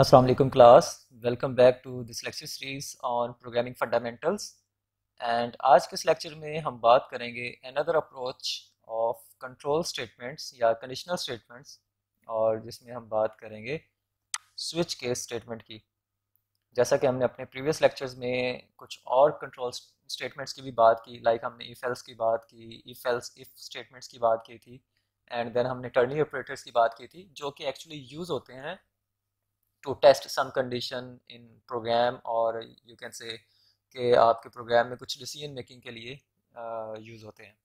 Assalamu alaikum class, welcome back to this lecture series on programming fundamentals and आज के इस lecture में हम बात करेंगे another approach of control statements या conditional statements और जिसमें हम बात करेंगे switch case statement की। जैसा कि हमने अपने previous lectures में कुछ और control statements की भी बात की, like हमने if else की बात की, if else if statements की बात की थी and then हमने ternary operators की बात की थी जो कि actually use होते हैं to test some condition in program और यू कैन से कि आपके प्रोग्राम में कुछ डिसीजन मेकिंग के लिए यूज़ होते हैं।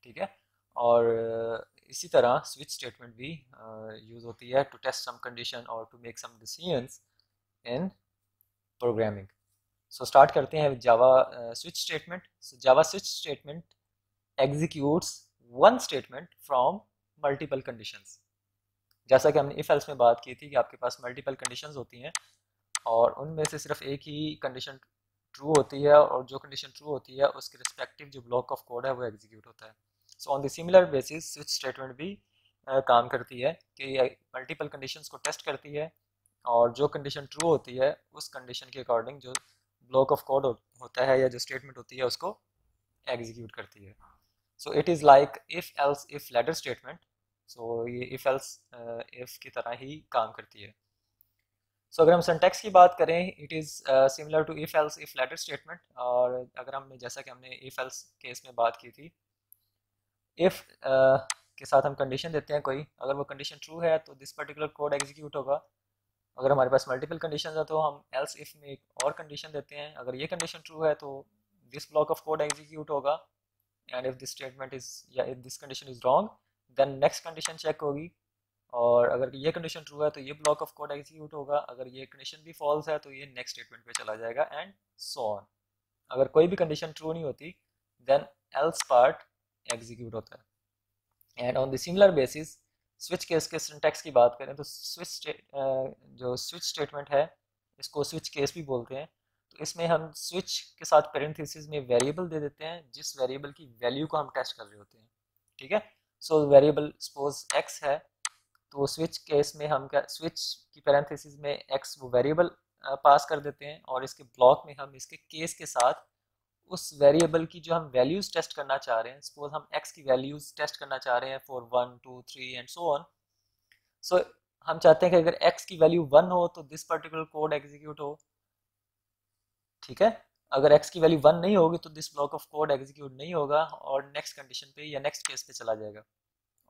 ठीक है, और इसी तरह स्विच स्टेटमेंट भी यूज़ होती है टू टेस्ट सम कंडीशन और to make some decisions in programming. So start करते हैं Java switch statement. Java switch statement executes one statement from multiple conditions. जैसा कि हमने इफ एल्स में बात की थी कि आपके पास मल्टीपल कंडीशंस होती हैं और उनमें से सिर्फ एक ही कंडीशन ट्रू होती है और जो कंडीशन ट्रू होती है उसके रिस्पेक्टिव जो ब्लॉक ऑफ कोड है वो एग्जीक्यूट होता है। So on the similar basis switch statement भी काम करती है कि मल्टीपल कंडीशंस को टेस्ट करती है और जो कंडीशन ट्रू होती है उस कंडीशन के अकॉर्डिंग जो ब्लॉक ऑफ कोड होता है या जो स्टेटमेंट होती है उसको एग्जीक्यूट करती है। So it is like if else if ladder statement. So ये इफ़ एल्स इफ़ की तरह ही काम करती है। सो अगर हम सिंटैक्स की बात करें it is similar to if else if ladder statement. और अगर हमने जैसा कि हमने इफ़ एल्स केस में बात की थी, इफ़ के साथ हम कंडीशन देते हैं कोई, अगर वो कंडीशन ट्रू है तो दिस पर्टिकुलर कोड एग्जीक्यूट होगा। अगर हमारे पास मल्टीपल कंडीशन है तो हम एल्स इफ में एक और कंडीशन देते हैं, अगर ये कंडीशन ट्रू है तो this block of code execute होगा and if this statement is या if this condition is wrong then next condition check होगी और अगर ये कंडीशन ट्रू है तो ये ब्लॉक ऑफ कोड एग्जीक्यूट होगा, अगर ये कंडीशन भी फॉल्स है तो ये नेक्स्ट स्टेटमेंट पे चला जाएगा एंड सो ऑन। अगर कोई भी कंडीशन ट्रू नहीं होती देन एल्स पार्ट एग्जीक्यूट होता है। And on the similar basis switch case के सिंटैक्स की बात करें तो जो स्विच स्टेटमेंट है इसको स्विच केस भी बोलते हैं। तो इसमें हम स्विच के साथ पेरेंथेसिस में वेरिएबल दे देते हैं जिस वेरिएबल की वैल्यू को हम टेस्ट कर रहे होते हैं। ठीक है, सो वेरिएबल सपोज एक्स है तो स्विच केस में हम क्या स्विच की पैरेंथेसिस में एक्स वो वेरिएबल पास कर देते हैं और इसके ब्लॉक में हम इसके केस के साथ उस वेरिएबल की जो हम वैल्यूज टेस्ट करना चाह रहे हैं, सपोज हम एक्स की वैल्यूज टेस्ट करना चाह रहे हैं फॉर 1 2 3 एंड सो ऑन। सो हम चाहते हैं कि अगर एक्स की वैल्यू 1 हो तो दिस पर्टिकुलर कोड एग्जीक्यूट हो। ठीक है, अगर एक्स की वैल्यू 1 नहीं होगी तो this block of code execute नहीं होगा और नेक्स्ट कंडीशन पे या नेक्स्ट केस पे चला जाएगा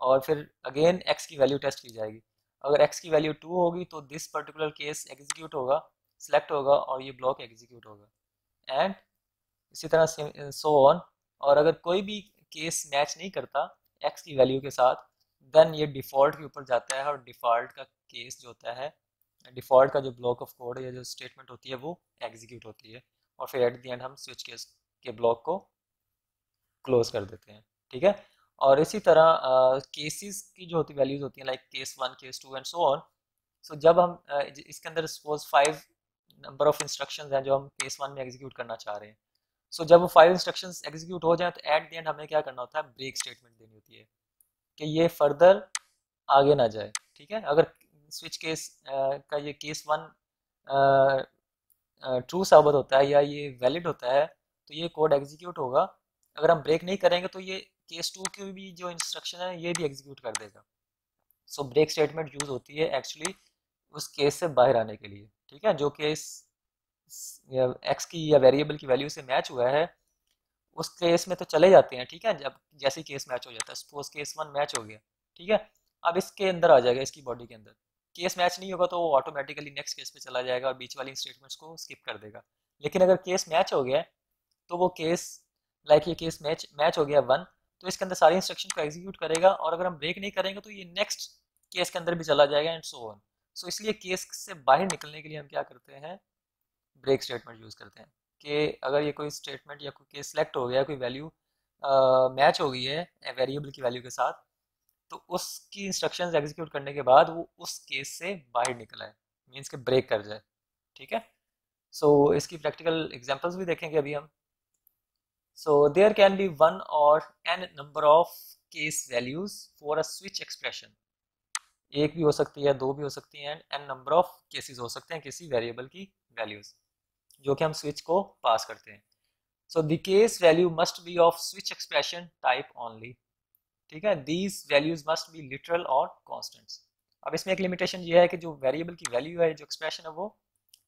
और फिर अगेन एक्स की वैल्यू टेस्ट की जाएगी। अगर एक्स की वैल्यू 2 होगी तो दिस पर्टिकुलर केस एग्जीक्यूट होगा, सिलेक्ट होगा और ये ब्लॉक एग्जीक्यूट होगा एंड इसी तरह सो ऑन। और अगर कोई भी केस मैच नहीं करता एक्स की वैल्यू के साथ देन ये डिफ़ॉल्ट के ऊपर जाता है और डिफ़ॉल्ट का केस जो होता है, डिफ़ॉल्ट का जो ब्लॉक ऑफ कोड या जो स्टेटमेंट होती है वो एग्जीक्यूट होती है और फिर एट द एंड हम स्विच केस के ब्लॉक को क्लोज कर देते हैं। ठीक है, और इसी तरह केसेस की जो होती वैल्यूज होती हैं like case 1 case 2 and so on. So जब हम इसके अंदर सपोज 5 नंबर ऑफ इंस्ट्रक्शंस हैं जो हम केस 1 में एग्जीक्यूट करना चाह रहे हैं। सो जब वो 5 इंस्ट्रक्शंस एग्जीक्यूट हो जाए तो एट द एंड हमें क्या करना होता है, ब्रेक स्टेटमेंट देनी होती है कि ये फर्दर आगे ना जाए। ठीक है, अगर स्विच केस का ये केस 1 ट्रू साबित होता है या ये वैलिड होता है तो ये कोड एग्जीक्यूट होगा। अगर हम ब्रेक नहीं करेंगे तो ये केस 2 की भी जो इंस्ट्रक्शन है ये भी एग्जीक्यूट कर देगा। सो ब्रेक स्टेटमेंट यूज होती है एक्चुअली उस केस से बाहर आने के लिए। ठीक है, जो केस एक्स की या वेरिएबल की वैल्यू से मैच हुआ है उस केस में तो चले जाते हैं। ठीक है, जब जैसे केस मैच हो जाता है, सपोज केस 1 मैच हो गया, ठीक है, अब इसके अंदर आ जाएगा, इसकी बॉडी के अंदर केस मैच नहीं होगा तो वो ऑटोमेटिकली नेक्स्ट केस पे चला जाएगा और बीच वाली स्टेटमेंट्स को स्किप कर देगा। लेकिन अगर केस मैच हो गया है तो वो केस लाइक ये केस मैच मैच हो गया 1 तो इसके अंदर सारी इंस्ट्रक्शन को एग्जीक्यूट करेगा और अगर हम ब्रेक नहीं करेंगे तो ये नेक्स्ट केस के अंदर भी चला जाएगा एंड सो ऑन। सो इसलिए केस से बाहर निकलने के लिए हम क्या करते हैं, ब्रेक स्टेटमेंट यूज़ करते हैं कि अगर ये कोई स्टेटमेंट या कोई केस सेलेक्ट हो गया, कोई वैल्यू मैच हो गई है वेरिएबल की वैल्यू के साथ तो उसकी इंस्ट्रक्शंस एग्जीक्यूट करने के बाद वो उस केस से बाहर निकला है, मीन्स के ब्रेक कर जाए। ठीक है, सो इसकी प्रैक्टिकल एग्जांपल्स भी देखेंगे अभी हम। So there can be one और n number of case values for a switch expression. एक भी हो सकती है, दो भी हो सकती हैं, and n number of cases हो सकते हैं किसी वेरिएबल की वैल्यूज जो कि हम स्विच को पास करते हैं। So the case value must be off switch expression type only. ठीक है, these values must be literal और कॉन्स्टेंट्स। अब इसमें एक लिमिटेशन ये है कि जो वेरिएबल की वैल्यू है, जो एक्सप्रेशन है, वो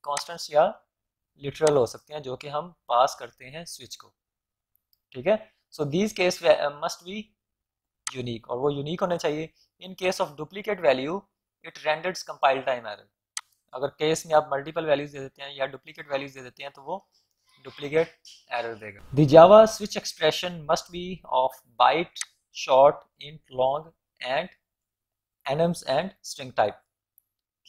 कॉन्स्टेंट्स या लिटरल हो सकते हैं जो कि हम पास करते हैं स्विच को। ठीक है, so these case must be unique, और वो यूनिक होने चाहिए। In case of duplicate value it renders compile time error. अगर केस में आप मल्टीपल वैल्यूज दे देते हैं या डुप्लीकेट वैल्यूज दे देते हैं तो वो डुप्लीकेट एरर देगा। The Java switch expression must be of byte, short, int, long and enums and string type.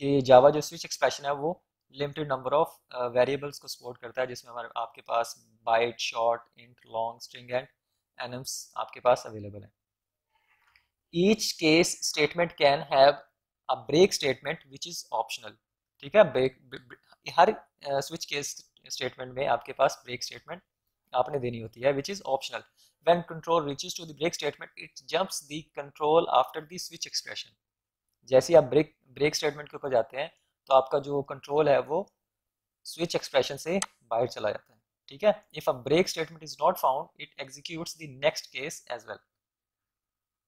कि जावा जो स्विच एक्सप्रेशन है वो लिमिटेड नंबर ऑफ वेरिएबल्स को सपोर्ट करता है, जिसमें हमारे आपके पास byte, short, int, long, string and enums आपके पास अवेलेबल है। Each case statement can have a break statement which is optional. ठीक है, हर स्विच केस स्टेटमेंट में आपके पास ब्रेक स्टेटमेंट आपने देनी होती है which is optional. When control reaches to the break statement it jumps the control after the switch expression. जैसे ही आप ब्रेक ब्रेक स्टेटमेंट के ऊपर जाते हैं तो आपका जो कंट्रोल है वो स्विच एक्सप्रेशन से बाहर चला जाता है। ठीक है, if a break statement is not found it executes the next case as well.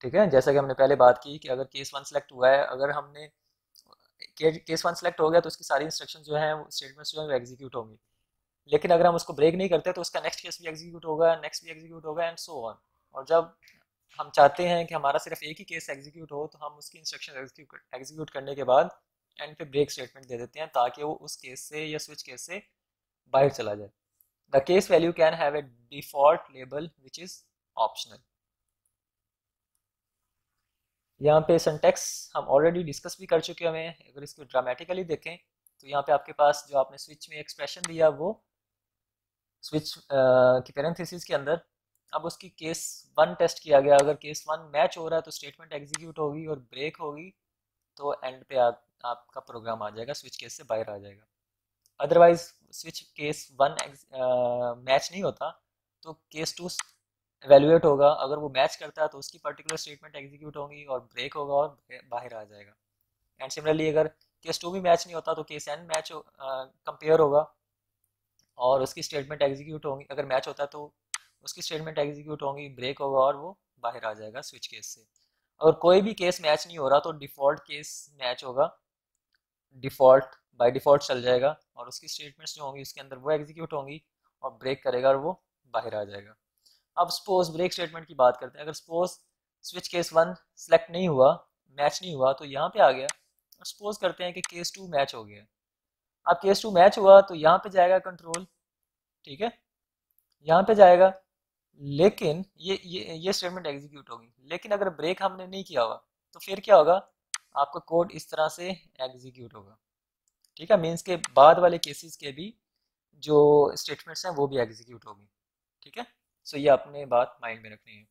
ठीक है, जैसा कि हमने पहले बात की कि अगर केस वन सेलेक्ट हुआ है, अगर हमने केस वन सेलेक्ट हो गया तो उसकी सारी इंस्ट्रक्शन जो है, स्टेटमेंट्स जो है वो एग्जीक्यूट होंगी। लेकिन अगर हम उसको ब्रेक नहीं करते तो उसका नेक्स्ट केस भी एग्जीक्यूट होगा, नेक्स्ट भी एग्जीक्यूट होगा एंड सो ऑन। और जब हम चाहते हैं कि हमारा सिर्फ एक ही केस एग्जीक्यूट हो तो हम उसकी इंस्ट्रक्शन एग्जीक्यूट करने के बाद एंड पे ब्रेक स्टेटमेंट दे देते हैं ताकि वो उस केस से या स्विच केस से बाहर चला जाए। The case value can have a default label which is optional. यहाँ पे सिंटैक्स हम ऑलरेडी डिस्कस भी कर चुके हैं। अगर इसको ड्रामेटिकली देखें तो यहाँ पे आपके पास जो आपने स्विच में एक्सप्रेशन दिया वो स्विच की पैरेंथेसिस के अंदर, अब उसकी केस वन टेस्ट किया गया। अगर केस वन मैच हो रहा है तो स्टेटमेंट एग्जीक्यूट होगी, और ब्रेक होगी तो एंड पे आपका प्रोग्राम आ जाएगा, स्विच केस से बाहर आ जाएगा। Otherwise switch case one match नहीं होता तो केस टू एवेलुएट होगा। अगर वो मैच करता है तो उसकी पर्टिकुलर स्टेटमेंट एग्जीक्यूट होगी और ब्रेक होगा और बाहर आ जाएगा। एंड सिमिलरली अगर केस टू भी मैच नहीं होता तो केस एन मैच कंपेयर होगा और उसकी स्टेटमेंट एग्जीक्यूट होंगी। अगर मैच होता है तो उसकी स्टेटमेंट एग्जीक्यूट होंगी, ब्रेक होगा और वो बाहर आ जाएगा स्विच केस से। अगर कोई भी केस मैच नहीं हो रहा तो डिफ़ॉल्ट केस मैच होगा, डिफ़ॉल्ट बाय डिफ़ॉल्ट चल जाएगा और उसकी स्टेटमेंट्स जो होंगी उसके अंदर वो एग्जीक्यूट होंगी और ब्रेक करेगा और वो बाहर आ जाएगा। अब सपोज ब्रेक स्टेटमेंट की बात करते हैं। अगर suppose switch case one select नहीं हुआ, मैच नहीं हुआ तो यहाँ पे आ गया, और सपोज करते हैं कि केस टू मैच हो गया। अब केस टू मैच हुआ तो यहाँ पे जाएगा कंट्रोल। ठीक है, यहाँ पे जाएगा, लेकिन ये स्टेटमेंट एग्जीक्यूट होगी। लेकिन अगर ब्रेक हमने नहीं किया हुआ तो फिर क्या होगा, आपका कोड इस तरह से एग्जीक्यूट होगा। ठीक है, मीन्स के बाद वाले केसेस के भी जो स्टेटमेंट्स हैं वो भी एग्जीक्यूट होगी। ठीक है, सो ये आपने बात माइंड में रखनी है।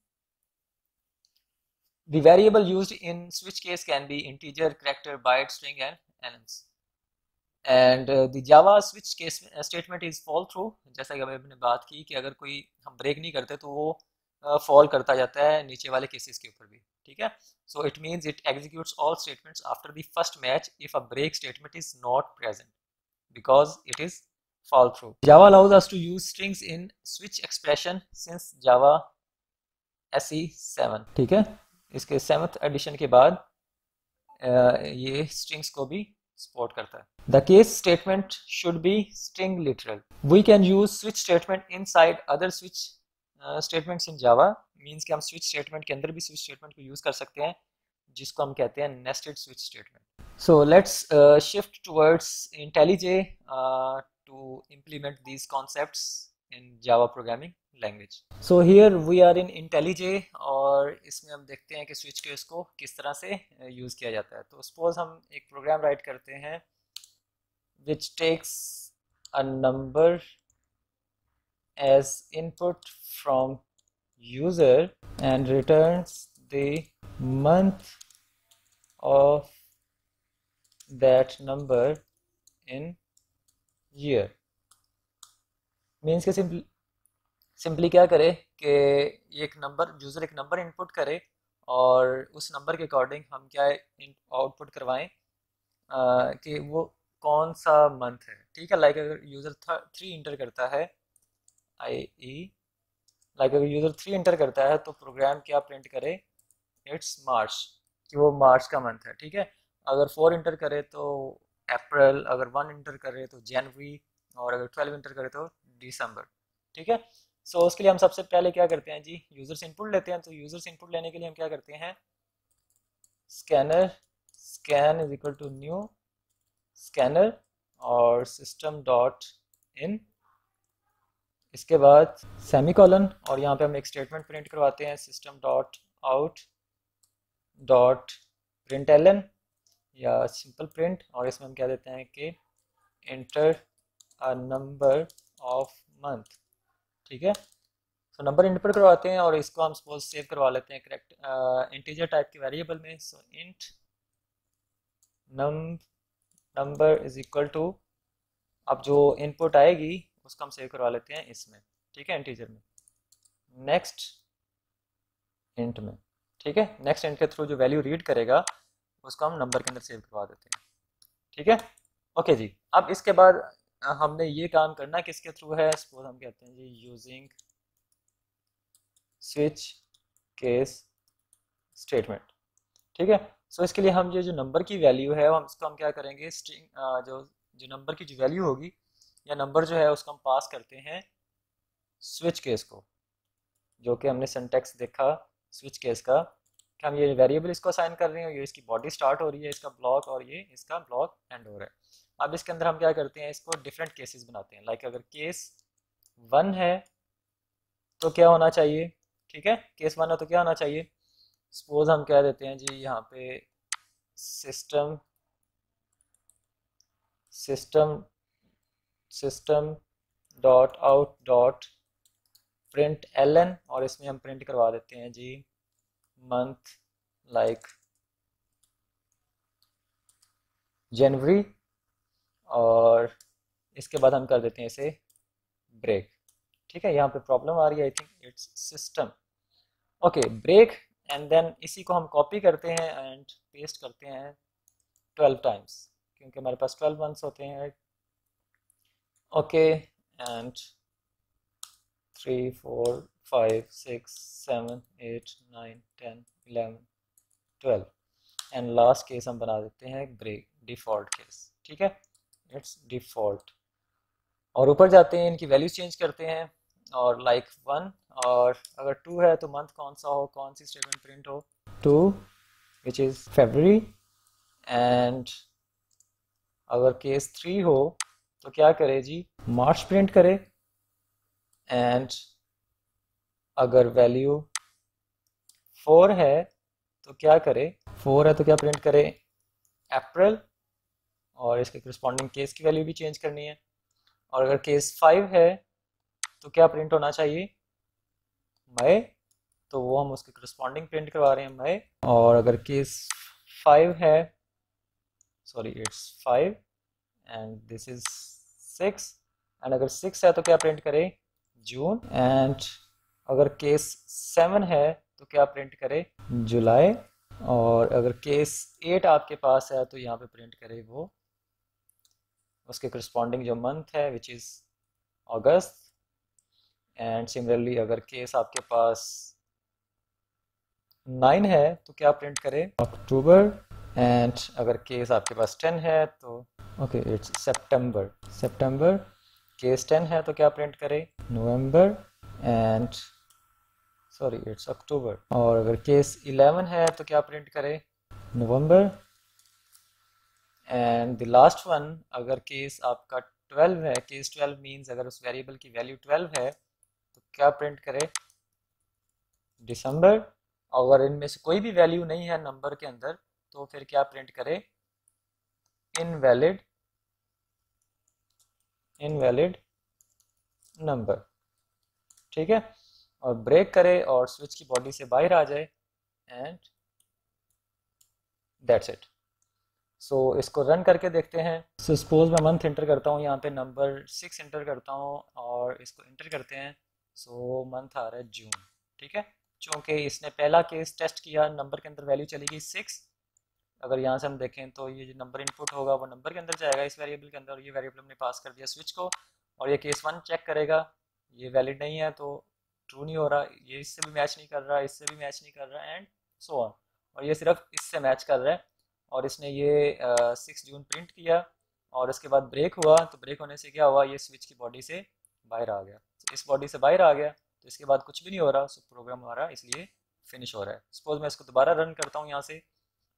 The variable used in switch case can be integer, character, byte, string and enums. And the Java switch case statement is fall through। जैसा कि अभी हमने बात की कि अगर कोई हम ब्रेक नहीं करते तो वो फॉल करता जाता है नीचे वाले केसेस के ऊपर भी। ठीक है, so it means it executes all statements after the first match if a break statement is not present because it is fall through. Java allows us to use strings in switch expression since Java SE7। ठीक है, इसके 7th addition के बाद ये strings को भी support करता है। The case statement should be string literal. We can use switch statement inside other switch statements in Java. Means कि हम स्विच स्टेटमेंट के अंदर भी स्विच स्टेटमेंट को यूज कर सकते हैं, जिसको हम कहते हैं nested switch statement. So let's shift towards IntelliJ to implement these concepts in Java programming language. So here we are in IntelliJ और इसमें हम देखते हैं कि स्विच केस को किस तरह से यूज़ किया जाता है। तो सपोज हम एक प्रोग्राम राइट करते हैं which takes a number as input from user and returns the month of that number in year। Means के सिंपली क्या करे कि एक नंबर यूज़र एक नंबर इनपुट करे और उस नंबर के अकॉर्डिंग हम क्या आउटपुट करवाएं कि वो कौन सा मंथ है। ठीक है, लाइक अगर यूज़र 3 इंटर करता है, आई ई, लाइक अगर यूज़र 3 इंटर करता है तो प्रोग्राम क्या प्रिंट करे, इट्स मार्च, कि वो मार्च का मंथ है। ठीक है, अगर 4 इंटर करे तो अप्रैल, अगर 1 इंटर करे तो जनवरी, और अगर 12 इंटर करे तो दिसंबर। ठीक है, सो उसके लिए हम सबसे पहले क्या करते हैं जी, यूज़र से इनपुट लेते हैं। तो यूज़र से इनपुट लेने के लिए हम क्या करते हैं, scanner, scan is equal to new scanner और सिस्टम डॉट इन, इसके बाद सेमीकोलन, और यहाँ पे हम एक स्टेटमेंट प्रिंट करवाते हैं, system dot out dot println or simple print, और इसमें हम क्या देते हैं कि enter a number of month. ठीक है, तो नंबर इनपुट करवाते हैं और इसको हम सपोज सेव करवा लेते हैं करेक्ट इंटीजर टाइप के वेरिएबल में। So int number is equal to, अब जो इनपुट आएगी उसको हम सेव करवा लेते हैं इसमें। ठीक है, इंटीजर में, नेक्स्ट इंट में। ठीक है, नेक्स्ट इंट के थ्रू जो वैल्यू रीड करेगा उसको हम नंबर के अंदर सेव करवा देते हैं। ठीक है, ओके जी। अब इसके बाद हमने ये काम करना किसके थ्रू है, सपोज हम कहते हैं जी यूजिंग स्विच केस स्टेटमेंट। ठीक है, सो इसके लिए हम ये जो नंबर की वैल्यू है हम इसको हम क्या करेंगे, स्ट्रिंग जो जो नंबर की जो वैल्यू होगी या नंबर जो है उसको हम पास करते हैं स्विच केस को, जो कि हमने सिंटैक्स देखा स्विच केस का, कि हम ये वेरिएबल इसको असाइन कर रहे हैं, ये इसकी बॉडी स्टार्ट हो रही है, इसका ब्लॉक, और ये इसका ब्लॉक एंड हो रहा है। अब इसके अंदर हम क्या करते हैं, इसको डिफरेंट केसेस बनाते हैं। लाइक अगर केस 1 है तो क्या होना चाहिए, ठीक है, केस 1 है तो क्या होना चाहिए, सपोज हम कह देते हैं जी यहाँ पे system system system dot out dot println, और इसमें हम प्रिंट करवा देते हैं जी मंथ लाइक जनवरी, और इसके बाद हम कर देते हैं इसे ब्रेक। ठीक है, यहाँ पे प्रॉब्लम आ रही है, I think it's system, okay break, and then इसी को हम कॉपी करते हैं एंड पेस्ट करते हैं 12 टाइम्स, क्योंकि हमारे पास 12 मंथ्स होते हैं। Okay, and 3 4 5 6 7 8 9 10 11 12, and last case हम बना देते हैं ब्रेक डिफ़ॉल्ट केस। ठीक है, इट्स डिफ़ॉल्ट, और ऊपर जाते हैं इनकी वैल्यूज चेंज करते हैं, और लाइक 1, और अगर 2 है तो मंथ कौन सा हो, कौन सी स्टेटमेंट प्रिंट हो, 2 विच इज़ फरवरी, एंड अगर केस 3 हो तो क्या करे जी, मार्च प्रिंट करे, एंड अगर वैल्यू 4 है तो क्या करे, 4 है तो क्या प्रिंट करे, अप्रैल, और इसके करस्पॉन्डिंग केस की वैल्यू भी चेंज करनी है। और अगर केस 5 है तो क्या प्रिंट होना चाहिए, मई, तो वो हम उसके करस्पॉन्डिंग प्रिंट करवा रहे हैं मई। और अगर केस 5 है, sorry it's 5 and this is 6, and अगर 6 है तो क्या प्रिंट करे, जून, एंड अगर केस 7 है तो क्या प्रिंट करे, जुलाई, और अगर केस 8 आपके पास है तो यहाँ पे प्रिंट करे वो उसके करस्पॉन्डिंग जो मंथ है which is August, and similarly अगर केस आपके पास 9 है तो क्या प्रिंट करे, अक्टूबर, एंड अगर केस आपके पास 10 है तो okay it's September, September, case 10 है तो क्या प्रिंट करे, नवंबर, एंड सॉरी इट्स अक्टूबर, और अगर केस 11 है तो क्या प्रिंट करे, नवंबर, एंड द लास्ट वन अगर केस आपका 12 है, केस 12 मीन्स अगर उस वेरिएबल की वैल्यू 12 है तो क्या प्रिंट करे, दिसंबर, अगर इनमें से कोई भी वैल्यू नहीं है नंबर के अंदर तो फिर क्या प्रिंट करे, इनवैलिड, इनवैलिड नंबर। ठीक है, और ब्रेक करे और स्विच की बॉडी से बाहर आ जाए, एंड दैट्स इट। सो इसको रन करके देखते हैं। सो सपोज मैं मंथ इंटर करता हूँ, यहाँ पे नंबर 6 इंटर करता हूँ और इसको इंटर करते हैं, सो मंथ आ रहा है जून। ठीक है, चूँकि इसने पहला केस टेस्ट किया, नंबर के अंदर वैल्यू चली गई 6। अगर यहाँ से हम देखें तो ये जो नंबर इनपुट होगा वो नंबर के अंदर जाएगा इस वेरिएबल के अंदर, और ये वेरिएबल हमने पास कर दिया स्विच को, और ये केस 1 चेक करेगा, ये वैलिड नहीं है तो ट्रू नहीं हो रहा, ये इससे भी मैच नहीं कर रहा, इससे भी मैच नहीं कर रहा, एंड सो ऑन, और ये सिर्फ इससे मैच कर रहा है। और इसने ये 6 जून प्रिंट किया, और उसके बाद ब्रेक हुआ, तो ब्रेक होने से क्या हुआ, ये स्विच की बॉडी से बाहर आ गया, तो इस बॉडी से बाहर आ गया, तो इसके बाद कुछ भी नहीं हो रहा, सो प्रोग्राम हमारा इसलिए फिनिश हो रहा है। सपोज मैं इसको दोबारा रन करता हूँ यहाँ से,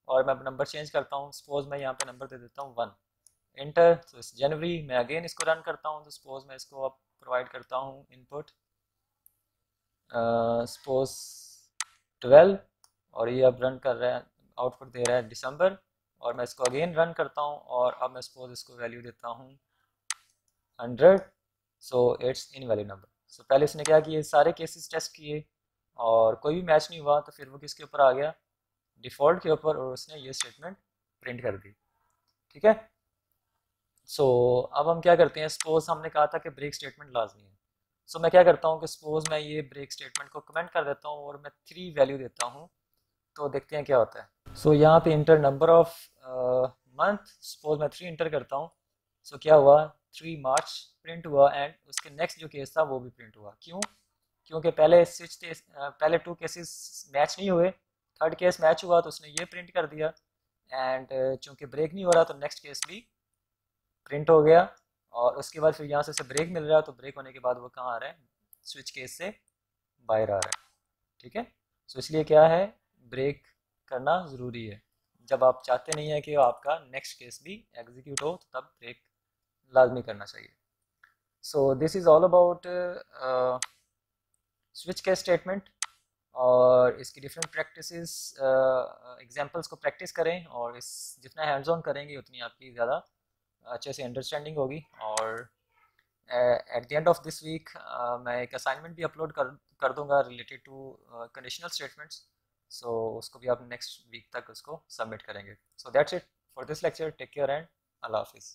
और मैं नंबर चेंज करता हूँ, सपोज मैं यहाँ पे नंबर दे देता हूँ 1, एंटर, तो इस जनवरी मैं अगेन इसको रन करता हूँ, तो सपोज मैं इसको अब प्रोवाइड करता हूँ इनपुट सपोज 12, और ये अब रन कर रहा है, आउटपुट दे रहा है दिसंबर, और मैं इसको अगेन रन करता हूँ, और अब मैं सपोज इसको वैल्यू देता हूँ 100, सो इट्स इनवैलिड नंबर। सो पहले इसने क्या किया, सारे केसेस टेस्ट किए और कोई भी मैच नहीं हुआ, तो फिर वो किसके ऊपर आ गया, डिफ़ॉल्ट के ऊपर, और उसने ये स्टेटमेंट प्रिंट कर दी। ठीक है। सो अब हम क्या करते हैं, सपोज हमने कहा था कि ब्रेक स्टेटमेंट लाजमी है। सो मैं क्या करता हूँ कि सपोज मैं ये ब्रेक स्टेटमेंट को कमेंट कर देता हूँ, और मैं 3 वैल्यू देता हूँ, तो देखते हैं क्या होता है। सो यहाँ पे inter number of month, suppose मैं 3 इंटर करता हूँ, सो क्या हुआ, 3 मार्च प्रिंट हुआ, एंड उसके नेक्स्ट जो केस था वो भी प्रिंट हुआ। क्यों? क्योंकि पहले पहले 2 केसेस मैच नहीं हुए, थर्ड केस मैच हुआ तो उसने ये प्रिंट कर दिया, एंड चूंकि ब्रेक नहीं हो रहा तो नेक्स्ट केस भी प्रिंट हो गया, और उसके बाद फिर यहाँ से उसे ब्रेक मिल रहा है, तो ब्रेक होने के बाद वो कहाँ आ रहा है, स्विच केस से बाहर आ रहा है। ठीक है। सो इसलिए क्या है, ब्रेक करना ज़रूरी है। जब आप चाहते नहीं हैं कि आपका नेक्स्ट केस भी एग्जीक्यूट हो, तो तब ब्रेक लाजमी करना चाहिए। So this is all about switch case statement, और इसकी डिफरेंट प्रैक्टिसेस, एग्जांपल्स को प्रैक्टिस करें, और इस जितना हैंड्स ऑन करेंगे उतनी आपकी ज़्यादा अच्छे से अंडरस्टैंडिंग होगी। और at the end of this week मैं एक असाइनमेंट भी अपलोड कर दूंगा related to conditional statements, so उसको भी आप नेक्स्ट वीक तक उसको सबमिट करेंगे। So that's it for this lecture, take care and अल्लाह हाफिज़।